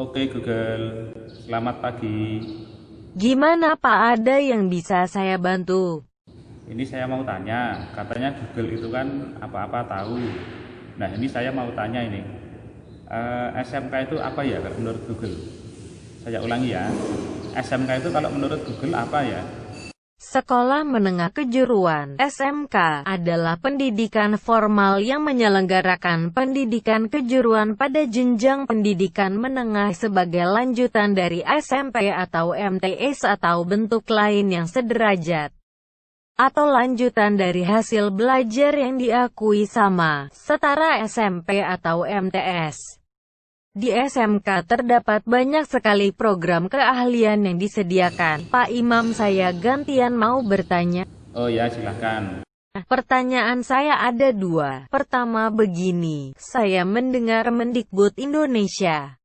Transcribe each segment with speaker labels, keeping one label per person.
Speaker 1: Oke Google, selamat pagi.
Speaker 2: Gimana Pak, ada yang bisa saya bantu?
Speaker 1: Ini saya mau tanya, katanya Google itu kan apa-apa tahu. Nah ini saya mau tanya ini, SMK itu apa ya kalau menurut Google? Saya ulangi ya, SMK itu kalau menurut Google apa ya?
Speaker 2: Sekolah Menengah Kejuruan (SMK) adalah pendidikan formal yang menyelenggarakan pendidikan kejuruan pada jenjang pendidikan menengah sebagai lanjutan dari SMP atau MTS atau bentuk lain yang sederajat, atau lanjutan dari hasil belajar yang diakui sama, setara SMP atau MTS. Di SMK terdapat banyak sekali program keahlian yang disediakan. Pak Imam, saya gantian mau bertanya.
Speaker 1: Oh ya silahkan.
Speaker 2: Pertanyaan saya ada dua. Pertama begini, saya mendengar Mendikbud Indonesia,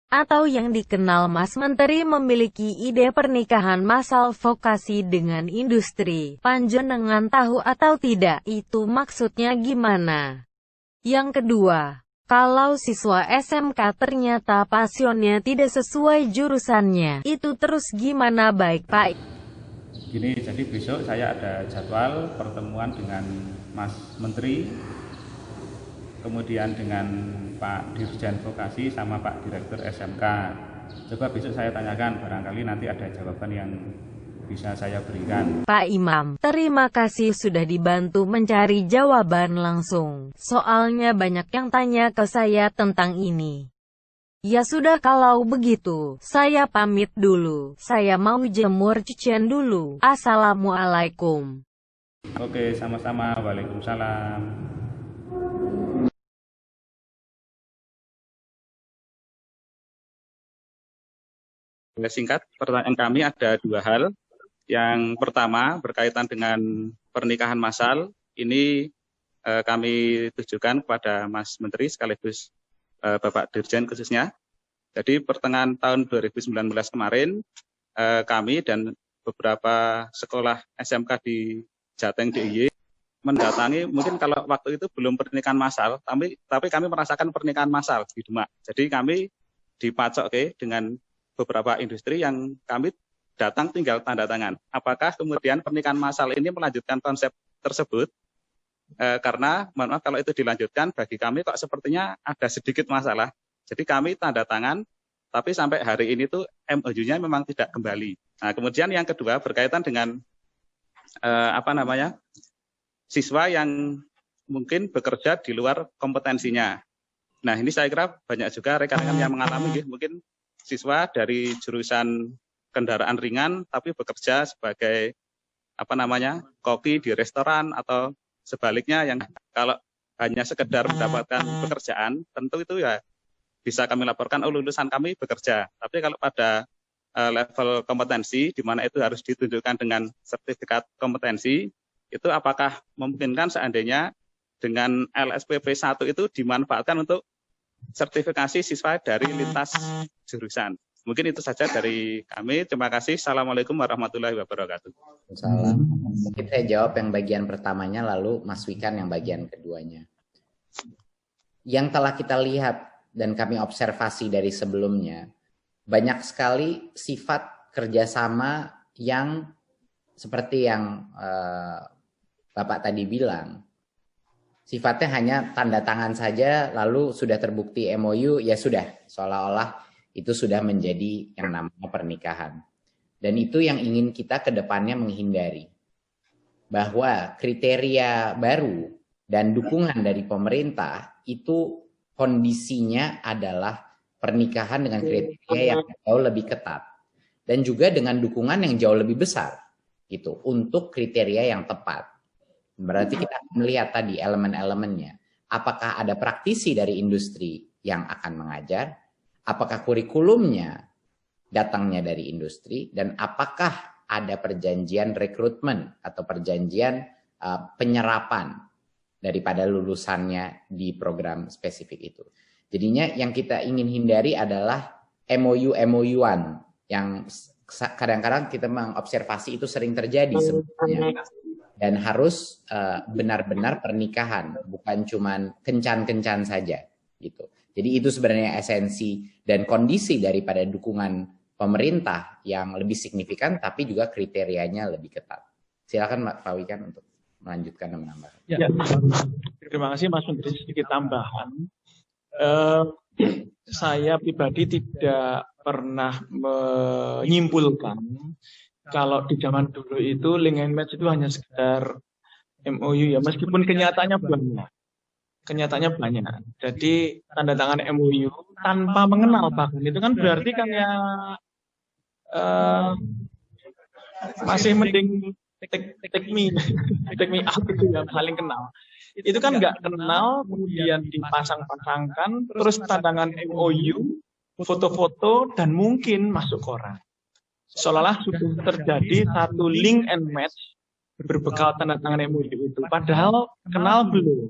Speaker 2: atau yang dikenal Mas Menteri, memiliki ide pernikahan massal vokasi dengan industri. Panjenengan tahu atau tidak, itu maksudnya gimana? Yang kedua, kalau siswa SMK ternyata pasionnya tidak sesuai jurusannya, itu terus gimana baik Pak?
Speaker 1: Gini, jadi besok saya ada jadwal pertemuan dengan Mas Menteri, kemudian dengan Pak Dirjen Vokasi sama Pak Direktur SMK. Coba besok saya tanyakan, barangkali nanti ada jawaban yang bisa saya berikan.
Speaker 2: Pak Imam, terima kasih sudah dibantu mencari jawaban langsung. Soalnya banyak yang tanya ke saya tentang ini. Ya sudah, kalau begitu, saya pamit dulu. Saya mau jemur cucian dulu. Assalamualaikum.
Speaker 1: Oke, sama-sama. Waalaikumsalam. Singkat, pertanyaan kami ada dua hal. Yang pertama berkaitan dengan pernikahan massal. Ini kami tujukan kepada Mas Menteri sekaligus Bapak Dirjen khususnya. Jadi pertengahan tahun 2019 kemarin kami dan beberapa sekolah SMK di Jateng DIY mendatangi, mungkin kalau waktu itu belum pernikahan massal, tapi kami merasakan pernikahan massal di Demak. Jadi kami dipacok dengan beberapa industri yang kami datang tinggal tanda tangan. Apakah kemudian pernikahan massal ini melanjutkan konsep tersebut? Karena mohon maaf kalau itu dilanjutkan, bagi kami kok sepertinya ada sedikit masalah. Jadi kami tanda tangan, tapi sampai hari ini tuh MOU-nya memang tidak kembali. Nah kemudian yang kedua berkaitan dengan siswa yang mungkin bekerja di luar kompetensinya. Nah ini saya kira banyak juga rekan-rekan yang mengalami, mungkin siswa dari jurusan kendaraan ringan tapi bekerja sebagai koki di restoran, atau sebaliknya yang kalau hanya sekedar mendapatkan pekerjaan, tentu itu ya bisa kami laporkan, oh lulusan kami bekerja. Tapi kalau pada level kompetensi, di mana itu harus ditunjukkan dengan sertifikat kompetensi, itu apakah memungkinkan seandainya dengan LSPP 1 itu dimanfaatkan untuk sertifikasi siswa dari lintas jurusan. Mungkin itu saja dari kami. Terima kasih. Assalamualaikum warahmatullahi wabarakatuh.
Speaker 3: Salam. Mungkin saya jawab yang bagian pertamanya, lalu Mas Wikan yang bagian keduanya. Yang telah kita lihat dan kami observasi dari sebelumnya, banyak sekali sifat kerjasama yang seperti yang Bapak tadi bilang, sifatnya hanya tanda tangan saja, lalu sudah terbukti MOU, ya sudah, seolah-olah itu sudah menjadi yang namanya pernikahan. Dan itu yang ingin kita ke depannya menghindari. Bahwa kriteria baru dan dukungan dari pemerintah itu kondisinya adalah pernikahan dengan kriteria yang jauh lebih ketat. Dan juga dengan dukungan yang jauh lebih besar gitu, untuk kriteria yang tepat. Berarti kita melihat tadi elemen-elemennya. Apakah ada praktisi dari industri yang akan mengajar? Apakah kurikulumnya datangnya dari industri? Dan apakah ada perjanjian rekrutmen atau perjanjian penyerapan daripada lulusannya di program spesifik itu? Jadinya yang kita ingin hindari adalah MOU-MOU-an yang kadang-kadang kita mengobservasi itu sering terjadi sebenarnya. Dan harus benar-benar pernikahan, bukan cuman kencan-kencan saja gitu. Jadi itu sebenarnya esensi dan kondisi daripada dukungan pemerintah yang lebih signifikan, tapi juga kriterianya lebih ketat. Silakan Pak Wikan untuk melanjutkan dan menambahkan.
Speaker 4: Ya, terima kasih Mas Menteri. Sedikit tambahan. Saya pribadi tidak pernah menyimpulkan kalau di zaman dulu itu link and match itu hanya sekedar MOU ya, meskipun kenyataannya banyak. Jadi tanda tangan MOU tanpa mengenal bahkan itu kan berarti kan ya masih mending take me out itu ya, saling kenal. Itu kan nggak kenal, kemudian dipasang-pasangkan, terus tandangan MOU, foto-foto, dan mungkin masuk koran. Seolah-olah sudah terjadi satu link and match berbekal tanda tangan MOU itu. Padahal kenal belum.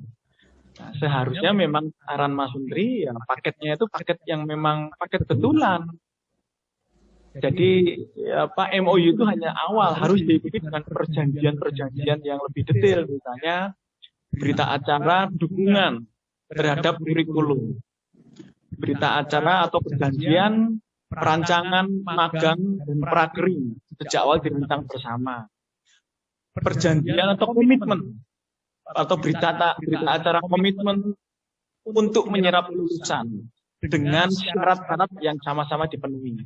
Speaker 4: Nah, seharusnya memang saran Mas Menteri, ya paketnya itu paket yang memang paket betulan. Jadi MOU itu hanya awal, harus diikuti dengan perjanjian-perjanjian yang lebih detail, misalnya berita acara dukungan terhadap kurikulum, berita acara atau perjanjian perancangan, magang, dan prakeri sejak awal dirancang bersama, perjanjian atau komitmen, atau berita acara komitmen untuk menyerap lulusan dengan syarat-syarat yang sama-sama dipenuhi.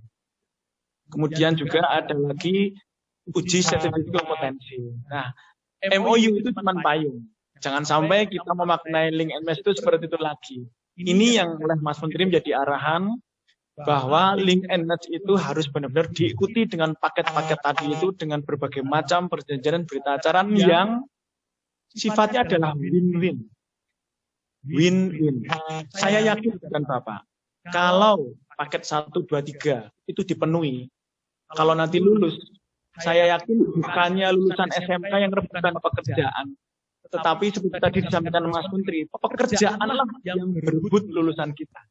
Speaker 4: Kemudian juga ada lagi uji sertifikat kompetensi. Nah, MOU itu cuma payung. Jangan sampai kita memaknai link and match itu seperti itu lagi. Ini yang oleh Mas Menteri menjadi arahan bahwa link and match itu harus benar-benar diikuti dengan paket-paket tadi itu dengan berbagai macam perjanjian berita acara yang sifatnya adalah win-win. Win-win. Saya yakin dengan Bapak, kalau paket 1, 2, 3 itu dipenuhi, kalau nanti lulus, saya yakin bukannya lulusan SMK yang rebutan pekerjaan, tetapi seperti tadi disampaikan Mas Menteri, pekerjaanlah yang berebut lulusan kita,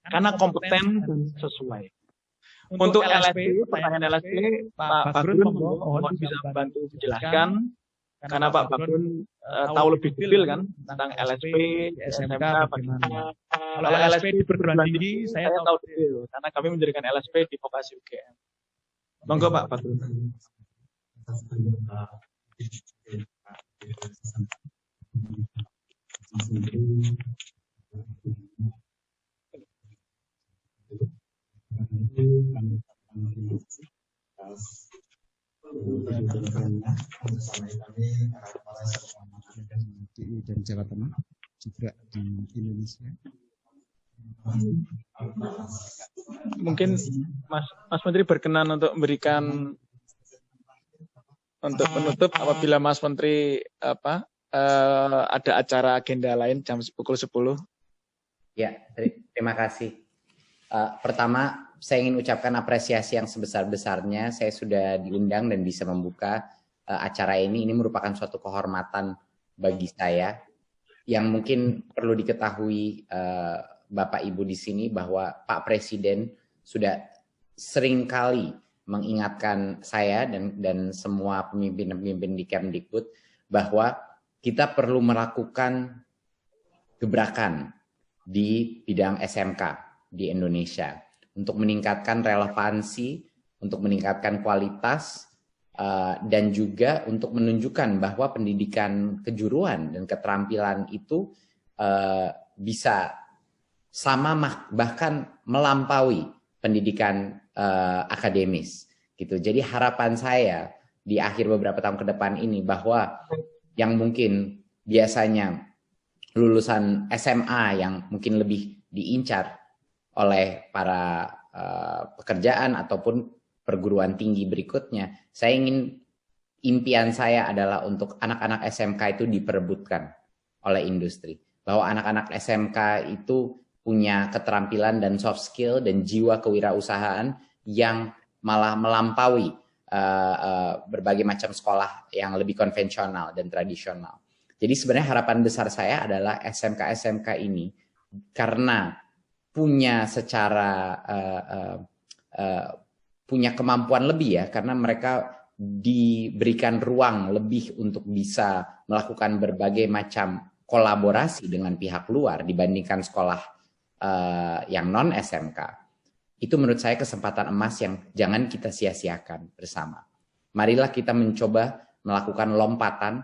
Speaker 4: karena kompeten dan sesuai. Untuk LSP, pertanyaan LSP, Pak Bagrun mohon bisa bantu menjelaskan, karena Pak Bagrun tahu lebih detail kan tentang LSP, SMK, bagaimana. Kalau LSP perguruan tinggi, saya tahu detail, karena kami mendirikan LSP di Vokasi UGM. Monggo Pak Bagrun.
Speaker 5: Dan Jawa Tengah juga di Indonesia.
Speaker 4: Mungkin Mas Menteri berkenan untuk memberikan untuk penutup apabila Mas Menteri ada acara agenda lain jam pukul 10.
Speaker 3: Ya, terima kasih. Pertama, saya ingin ucapkan apresiasi yang sebesar-besarnya. Saya sudah diundang dan bisa membuka acara ini. Ini merupakan suatu kehormatan bagi saya. Yang mungkin perlu diketahui Bapak Ibu di sini bahwa Pak Presiden sudah sering kali mengingatkan saya dan semua pemimpin-pemimpin di Kemdikbud bahwa kita perlu melakukan gebrakan di bidang SMK di Indonesia untuk meningkatkan relevansi, untuk meningkatkan kualitas, dan juga untuk menunjukkan bahwa pendidikan kejuruan dan keterampilan itu bisa sama bahkan melampaui pendidikan akademis gitu. Jadi harapan saya di akhir beberapa tahun ke depan ini bahwa yang mungkin biasanya lulusan SMA yang mungkin lebih diincar oleh para pekerjaan ataupun perguruan tinggi berikutnya, impian saya adalah untuk anak-anak SMK itu diperebutkan oleh industri. Bahwa anak-anak SMK itu punya keterampilan dan soft skill dan jiwa kewirausahaan yang malah melampaui berbagai macam sekolah yang lebih konvensional dan tradisional. Jadi sebenarnya harapan besar saya adalah SMK-SMK ini karena punya punya kemampuan lebih ya, karena mereka diberikan ruang lebih untuk bisa melakukan berbagai macam kolaborasi dengan pihak luar dibandingkan sekolah yang non SMK. Itu menurut saya kesempatan emas yang jangan kita sia-siakan bersama. Marilah kita mencoba melakukan lompatan,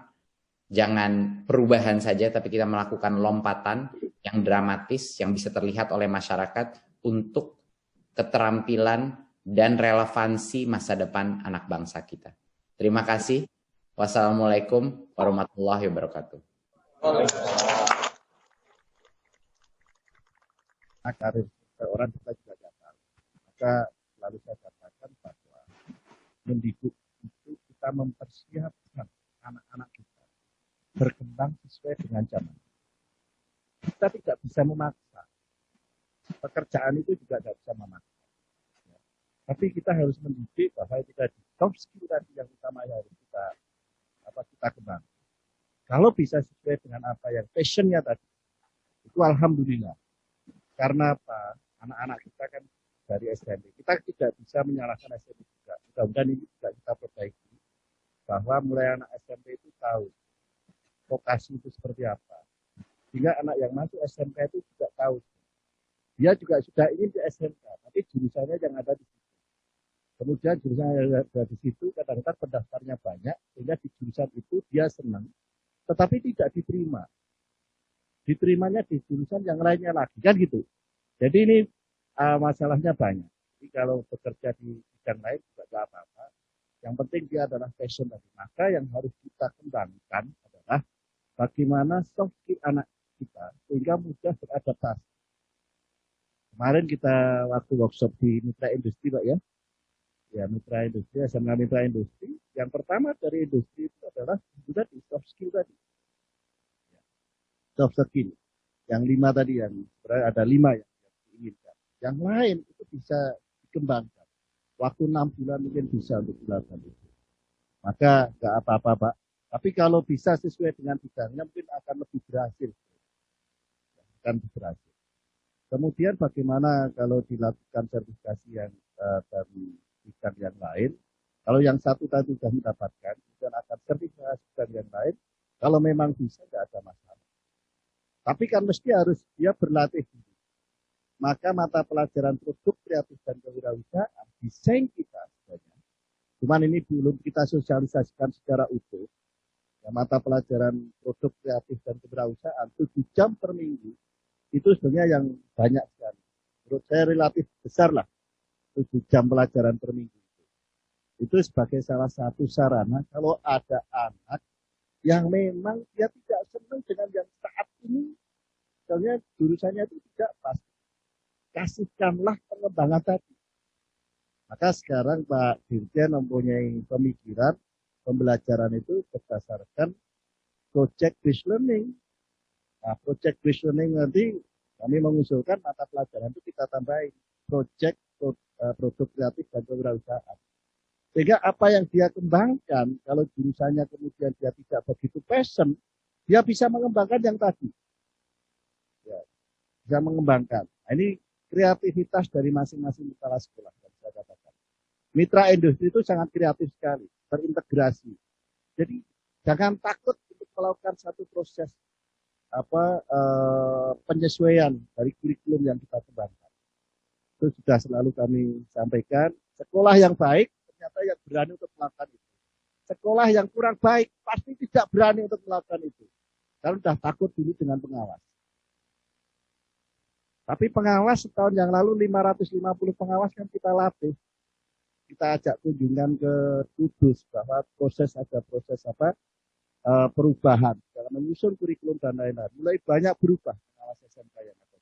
Speaker 3: jangan perubahan saja, tapi kita melakukan lompatan yang dramatis, yang bisa terlihat oleh masyarakat untuk keterampilan dan relevansi masa depan anak bangsa kita. Terima kasih. Wassalamualaikum warahmatullahi wabarakatuh.
Speaker 6: Karir seorang kita juga gagal. Maka selalu saya katakan bahwa mendidik itu kita mempersiapkan anak-anak kita berkembang sesuai dengan zaman. Kita tidak bisa memaksa. Pekerjaan itu juga tidak bisa memaksa. Ya. Tapi kita harus mendidik bahwa itu tadi soft skill tadi yang utama yang harus kita kembangkan. Kalau bisa sesuai dengan apa yang passionnya tadi, itu alhamdulillah. Karena apa? Anak-anak kita kan dari SMP. Kita tidak bisa menyalahkan SMP juga. Mudah-mudahan ini juga kita perbaiki. Bahwa mulai anak SMP itu tahu vokasi itu seperti apa. Sehingga anak yang masuk SMK itu juga tahu. Dia juga sudah ingin di SMK, tapi jurusannya yang ada di situ. Kemudian jurusan yang ada di situ kadang-kadang pendaftarnya banyak, sehingga di jurusan itu dia senang, tetapi tidak diterima. Diterimanya di jurusan yang lainnya lagi, kan gitu. Jadi ini masalahnya banyak. Jadi kalau bekerja di bidang lain juga tidak apa-apa. Yang penting dia adalah passion tadi. Maka yang harus kita kembangkan adalah bagaimana soft skill anak kita sehingga mudah beradaptasi. Kemarin kita waktu workshop di Mitra Industri, Pak ya. Ya, Mitra Industri, SMK Mitra Industri. Yang pertama dari industri itu adalah juga di soft skill tadi. Soft skill. Yang 5 tadi, yang ada 5 yang diinginkan. Yang lain itu bisa dikembangkan. Waktu 6 bulan mungkin bisa untuk dilakukan itu. Maka nggak apa-apa, Pak. Tapi kalau bisa sesuai dengan bidangnya mungkin akan lebih berhasil. Akan berhasil. Kemudian bagaimana kalau dilakukan sertifikasi yang dari bidang yang lain. Kalau yang satu tadi sudah mendapatkan, kemudian akan sertifikasi bidang yang lain. Kalau memang bisa, tidak ada masalah. Tapi kan mesti harus dia berlatih dulu. Maka mata pelajaran produk kreatif dan kewirausahaan desain kita sebenarnya. Cuman ini belum kita sosialisasikan secara utuh. Ya, mata pelajaran produk kreatif dan kewirausahaan 7 jam per minggu itu sebenarnya yang banyak sekali. Menurut saya relatif besar lah 7 jam pelajaran per minggu. Itu sebagai salah satu sarana kalau ada anak yang memang dia tidak senang dengan yang saat ini, misalnya jurusannya itu tidak pas. Kasihkanlah pengembangan tadi. Maka sekarang Pak Dirjen mempunyai pemikiran pembelajaran itu berdasarkan project based learning. Nah, project based learning nanti kami mengusulkan mata pelajaran itu kita tambahin project produk kreatif dan kewirausahaan. Sehingga apa yang dia kembangkan, kalau jurusannya kemudian dia tidak begitu passion, dia bisa mengembangkan yang tadi. Ya, bisa mengembangkan. Nah, ini kreativitas dari masing-masing kepala sekolah yang saya katakan. Mitra industri itu sangat kreatif sekali, terintegrasi. Jadi jangan takut untuk melakukan satu proses penyesuaian dari kurikulum yang kita kembangkan. Itu sudah selalu kami sampaikan. Sekolah yang baik ternyata yang berani untuk melakukan itu. Sekolah yang kurang baik pasti tidak berani untuk melakukan itu. Karena sudah takut dulu dengan pengawas. Tapi pengawas setahun yang lalu 550 pengawas kan kita latih. Kita ajak kunjungan ke Kudus bahwa ada proses perubahan dalam menyusun kurikulum dan lain-lain. Mulai banyak berubah pengawas SMK yang ada.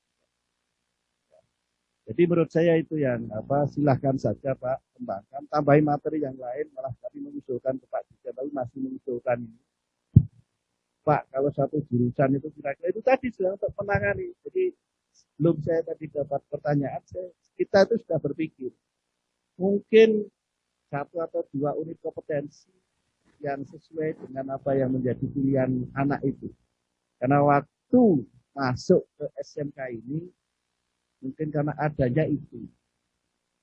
Speaker 6: Jadi menurut saya itu yang silahkan saja Pak kembangkan, tambahin materi yang lain, malah kami mengusulkan ke Pak Dirjen, tapi masih mengusulkan ini. Pak, kalau satu jurusan itu kira-kira itu tadi sudah untuk menangani. Jadi sebelum saya tadi dapat pertanyaan, kita itu sudah berpikir mungkin 1 atau 2 unit kompetensi yang sesuai dengan apa yang menjadi pilihan anak itu. Karena waktu masuk ke SMK ini mungkin karena adanya itu,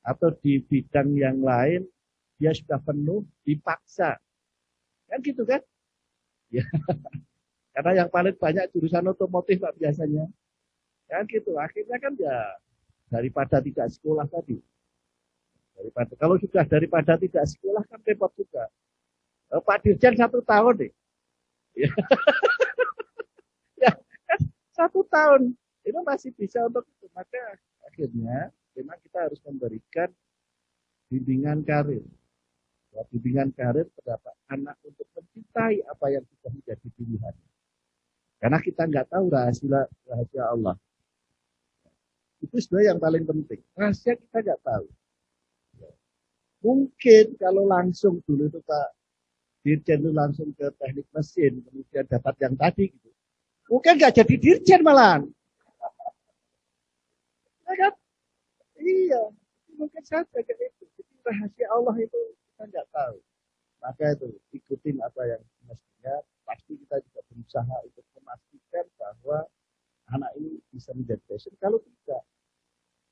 Speaker 6: atau di bidang yang lain dia sudah penuh dipaksa, kan gitu kan? Ya. Karena yang paling banyak jurusan otomotif Pak biasanya. Kan gitu. Akhirnya kan ya daripada tidak sekolah tadi. Daripada kalau sudah daripada tidak sekolah kan repot juga. Pak Dirjen 1 tahun deh. Ya, ya kan 1 tahun itu masih bisa untuk itu. Maka akhirnya memang kita harus memberikan bimbingan karir. Ya, bimbingan karir terhadap anak untuk mencintai apa yang sudah menjadi pilihan. Karena kita nggak tahu rahasia Allah. Itu sebenarnya yang paling penting. Rahasia kita nggak tahu. Mungkin kalau langsung dulu itu Pak Dirjen itu langsung ke teknik mesin, kemudian dapat yang tadi gitu. Mungkin nggak jadi Dirjen malahan. Ya kan? Iya, mungkin saja kayak itu. Jadi rahasia Allah itu kita nggak tahu. Maka itu ikutin apa yang mestinya. Pasti kita juga berusaha untuk memastikan bahwa anak ini bisa menjadi passion. Kalau tidak,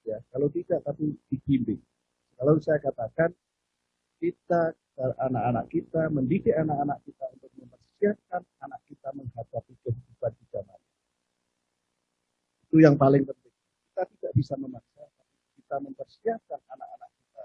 Speaker 6: ya kalau tidak tapi dibimbing. Kalau saya katakan kita anak-anak kita mendidik anak-anak kita untuk mempersiapkan anak kita menghadapi kehidupan di zaman. Itu yang paling penting. Kita tidak bisa